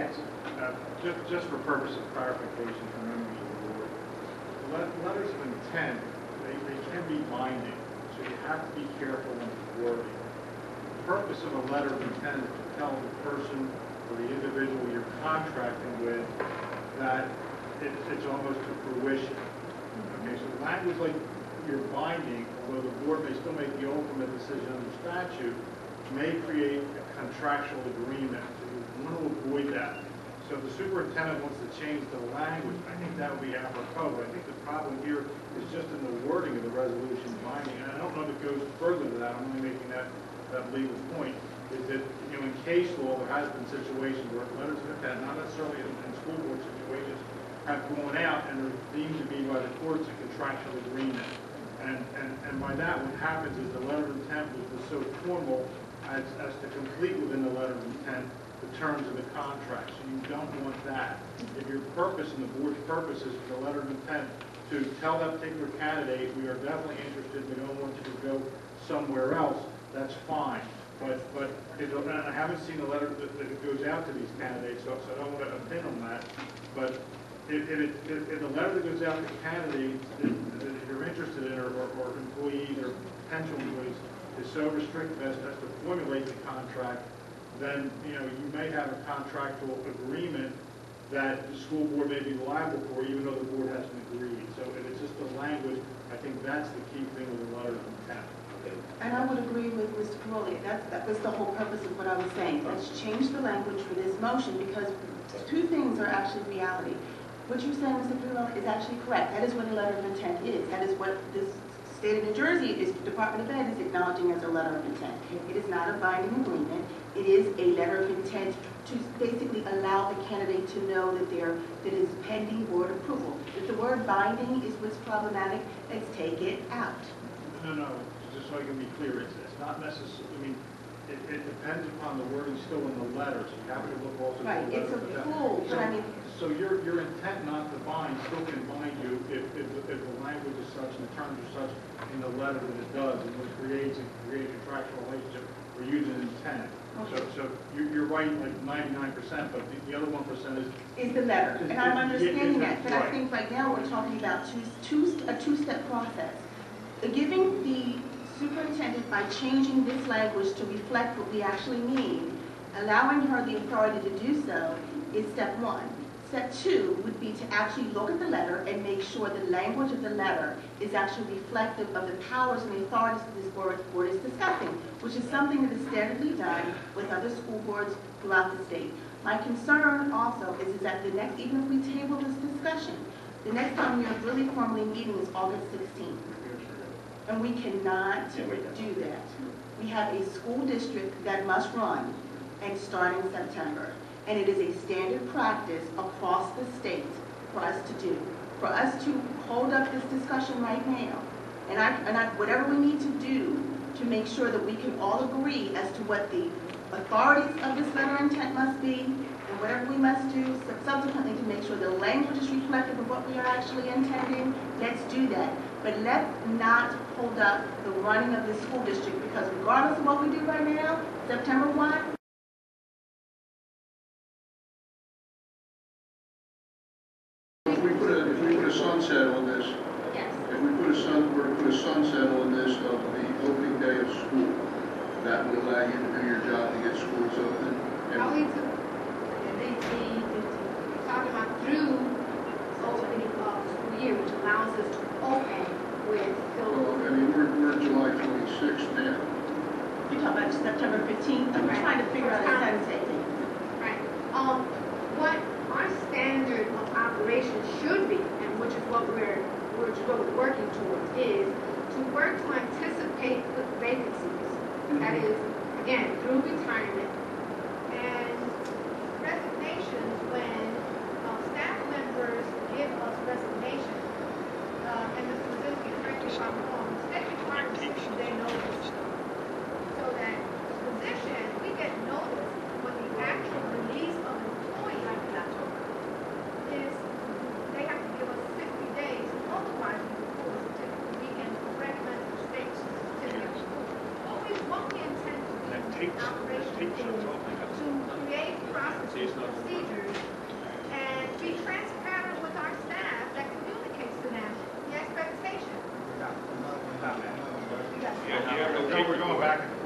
Yes. Just for purpose of clarification for members of the board, letters of intent, they can be binding, so you have to be careful when it's wording. The purpose of a letter of intent is to tell the person or the individual you're contracting with that it's almost to fruition. Okay, so language like you're binding, although the board may still make the ultimate decision under statute, may create a contractual agreement. So you want to avoid that. So if the superintendent wants to change the language, I think that would be apropos. But I think the problem here is just in the wording of the resolution binding. And I don't know if it goes further than that. I'm only making that legal point. Is that, in case law, there has been situations where letters of intent, not necessarily in school board situations, have gone out and are deemed to be by the courts a contractual agreement. And by that, what happens is the letter of intent was so formal as to complete within the letter of intent the terms of the contract. So you don't want that. If your purpose and the board's purpose is for the letter of intent to tell that particular candidate, we are definitely interested, we don't want you to go somewhere else, that's fine. But I haven't seen a letter that goes out to these candidates, so I don't want to opine on that. But if the letter that goes out to candidates that you're interested in, or employees or potential employees, is so restrictive as to formulate the contract, then you may have a contractual agreement that the school board may be liable for, even though the board hasn't agreed. So if it's just the language, I think that's the key thing with the letter of intent. And I would agree with Mr. Caroli. That was the whole purpose of what I was saying. Let's change the language for this motion, because two things are actually reality. What you're saying, Mr. Caroli, is actually correct. That is what a letter of intent is. That is what this state of New Jersey, Department of Ed is acknowledging as a letter of intent. It is not a binding agreement. It is a letter of intent to basically allow the candidate to know that it is pending board approval. If the word binding is what's problematic, let's take it out. No, just so I can be clear, it's not necessary. I mean, it depends upon the wording still in the letter, so you have to look also right, at the letter. It's a pool, but I mean... So your intent not to bind still can bind you if the language is such and the terms are such in the letter that it does, and it creates a contractual relationship. We're using intent. Okay. So you're right, like 99%, but the other 1% is the letter, and I'm understanding that. But right. I think right now we're talking about a two-step process. Giving the superintendent, by changing this language to reflect what we actually mean, allowing her the authority to do so is step one. Step two would be to actually look at the letter and make sure the language of the letter is actually reflective of the powers and the authorities that this board is discussing, which is something that is standardly done with other school boards throughout the state. My concern also is that the next, even if we table this discussion, the next time we are really formally meeting is August 16th. And we cannot do that. We have a school district that must run and start in September. And it is a standard practice across the state for us to do. For us to hold up this discussion right now, and whatever we need to do to make sure that we can all agree as to what the authorities of this letter of intent must be, and whatever we must do subsequently to make sure the language is reflective of what we are actually intending, let's do that. But let's not hold up the running of this school district, because regardless of what we do right now, September 1, if we put a sunset on this, yes. If we put a sunset on this of the opening day of school, that would allow you to do your job to get schools open. Probably to talking about through opening of the school year, which allows us to open with Well, I mean, we're July 26th now. You're talking about September 15th. I'm trying to figure out a sunset. Right. What our standard of operation should be, and which is what we're working towards, is to work to anticipate the vacancies. That is, again, through retirement and resignations. When staff members give us resignations, and the position, frankly, if I'm wrong, state requires 60-day notice, so that the position, we get notice procedures and be transparent with our staff that communicates to them the expectation. We're going back and